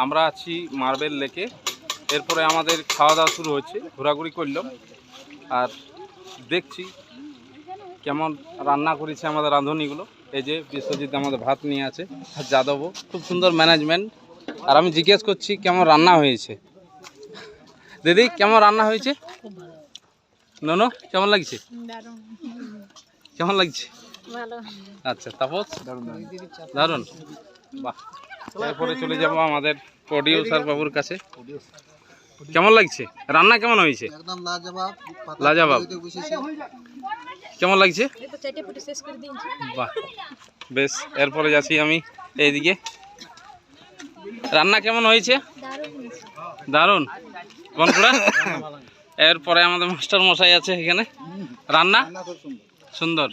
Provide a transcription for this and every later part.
আমরা আছি মার্বেল লেকে। এরপরে আমাদের খাওয়া দাওয়া শুরু হচ্ছে, ঘোরাঘুরি করলাম আর দেখছি কেমন রান্না করেছে আমাদের রাঁধুনিগুলো। এই যে বিশ্বজিৎ আমাদের ভাত নিয়ে আছে, আর যাদবও খুব সুন্দর ম্যানেজমেন্ট। আর আমি জিজ্ঞেস করছি কেমন রান্না হয়েছে। দিদি কেমন রান্না হয়েছে? ননো কেমন লাগছে? কেমন লাগছে? আচ্ছা তাপস দারুন, বাহ। এরপরে চলে যাব আমাদের প্রডিউসার বাবুর কাছে। কেমন লাগছে রান্না? কেমন হয়েছে? লাজবাব। কেমন লাগছে? বাহ বেশ। এরপরে যাচ্ছি আমি এইদিকে। রান্না কেমন হয়েছে? দারুন বনকুড়া। এরপরে আমাদের মাস্টার মশাই আছে এখানে। রান্না সুন্দর,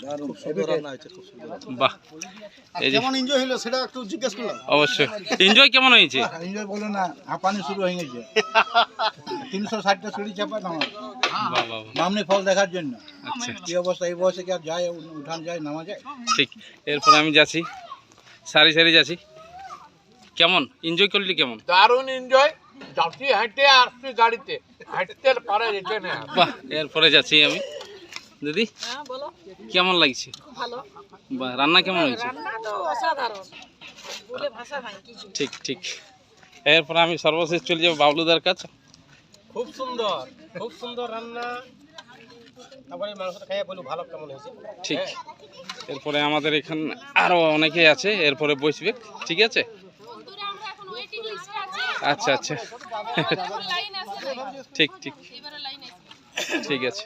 বাহ। এই যে এনজয় হলো সেটা একটু জিজ্ঞেস করলাম। অবশ্যই এনজয় কেমন হয়েছে? এনজয় বলো না, হাঁপানি শুরু হয়ে গেছে। 360টা সিঁড়ি চাপা নামা, নামনি ফল দেখার জন্য। আচ্ছা কি অবস্থা, এই বয়সে কি আর যায়, উঠান যায়, নামা যায়? ঠিক। এরপরে আমি যাচ্ছি, সারি সারি যাচ্ছি। কেমন এনজয় করলি? কেমন? দারুণ এনজয়। যাচ্ছি হাঁটতে, আসছি গাড়িতে, হাঁটতে পারা যেতে না। বাহ। এরপরে যাচ্ছি আমি। দিদি কেমন লাগছে? ভালো। বাহ। রান্না কেমন হয়েছে? রান্না তো অসাধারণ, বলে ভাষা নাই কিছু। ঠিক ঠিক। এরপরে আমি সর্বশেষ চলে যাবো বাবলুদার কাছে। খুব সুন্দর, খুব সুন্দর রান্না। তারপরে মাংসটা খাইয়ে বলু ভালো কেমন হয়েছে। ঠিক। এরপরে আমাদের এখানে আরো অনেকেই আছে, এরপরে বসবে। ঠিক আছে, আচ্ছা আচ্ছা। ঠিক ঠিক ঠিক আছে।